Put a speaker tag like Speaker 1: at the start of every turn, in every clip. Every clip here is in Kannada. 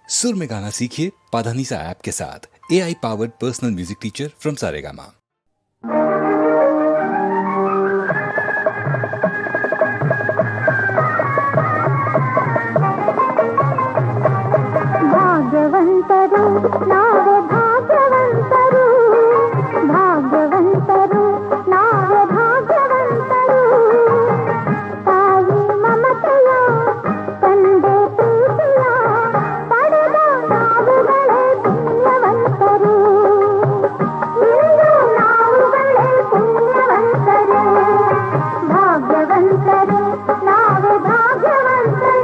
Speaker 1: सुर में गाना सीखिए पाधानीसा ऐप के साथ। AI powered personal music teacher from Saregama.
Speaker 2: ಭಾಗ್ಯವಂತರು ನಾವೇ ಭಾಗ್ಯವಂತರು, ಭಾಗ್ಯವಂತರು ನಾವೇ ಭಾಗ್ಯವಂತರು. ತಾಯಿ ಮಮತೆಯ ತಂದೆ ಪ್ರೀತಿಯ ಪಡೆದ ನಾವುಗಳೇ ಪುಣ್ಯವಂತರು. ಇಂದು ನಾವುಗಳೇ ಪುಣ್ಯವಂತರು, ಭಾಗ್ಯವಂತರು ನಾವೇ ಭಾಗ್ಯವಂತರು.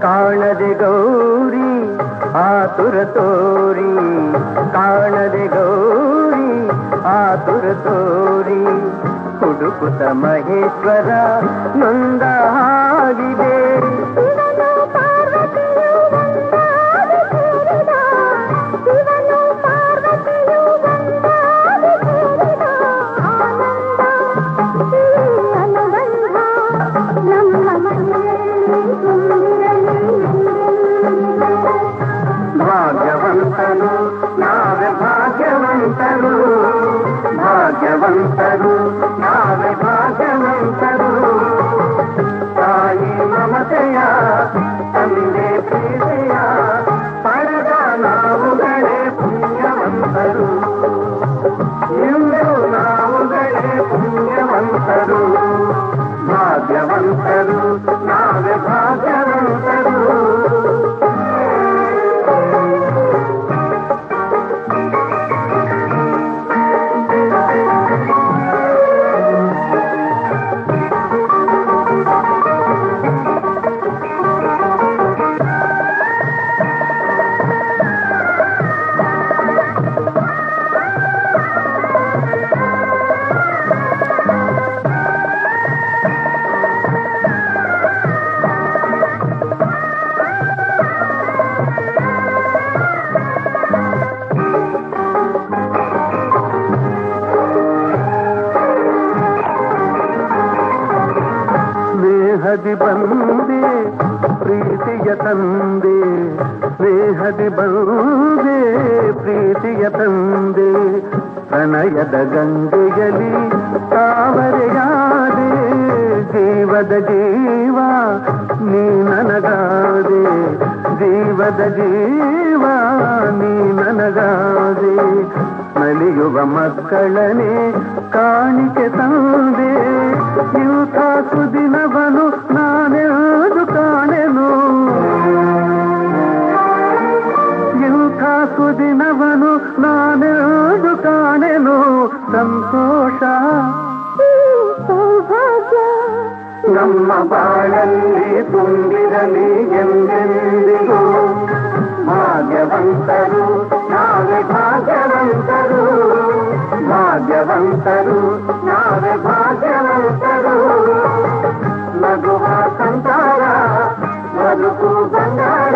Speaker 3: ಕಾಣದೆ ಗೌರಿ ಆತುರ ತೋರಿ, ಕಾಣದೆ ಗೌರಿ ಆತುರ ತೋರಿ, ಹುಡುಕುತ ಮಹೇಶ್ವರ ನೊಂದ ಹಾಗಿದೆ. ಭಾಗ್ಯವಂತರು ನಾವೇ ಭಾಗ್ಯವಂತರು, ಭಾಗ್ಯವಂತರು ನಾವೇ ಭಾಗ್ಯವಂತರು. ತಾಯಿ ಮಮತೆಯ ತಂದೆ ಪ್ರೀತಿಯ ಪಡೆದ ನಾವುಗಳೇ ಪುಣ್ಯವಂತರು. ಇಂದು ನಾವುಗಳೇ ಪುಣ್ಯವಂತರು, ಭಾಗ್ಯವಂತರು ನಾವೇ ಭಾಗ್ಯವಂತರು. ಸ್ನೇಹದಿ ಬಂದೆ ಪ್ರೀತಿಯ ತಂದೆ, ಸ್ನೇಹದಿ ಬಂದೆ ಪ್ರೀತಿಯ ತಂದೆ, ಪ್ರಣಯದ ಗಂಗೆಯಲ್ಲಿ ತಾವರೆಯಾದೆ, ಜೀವದ ಜೀವ ನೀ ನನಗಾದೆ, ಜೀವದ ಜೀವ ನೀ ನನಗಾದೆ. ನಲಿಯುವ ಮಕ್ಕಳನೆ ಕಾಣಿಕೆ ತಂದೆ, ಇಂಥ ಸುದಿನವನು ನಾನೆಂದು ಕಾಣೆನು, ಇಂಥ ಸುದಿನವನು ನಾನೆಂದು ಕಾಣೆನು. ಸಂತೋಷ
Speaker 2: ಸೌಭಾಗ್ಯ
Speaker 3: ನಮ್ಮ ಬಾಳಲ್ಲಿ ತುಂಬಿರಲಿ ಎಂದೆಂದಿಗೂ. ಭಾಗ್ಯವಂತರು ನಾವೇ ಭಾಗ್ಯವಂತರು, ಭಾಗ್ಯವಂತರು ನಾವೇ ಭಾಗ್ಯವಂತರು. ನಗುವ ಸಂಸಾರ ಬದುಕು ಬಂಗಾರ,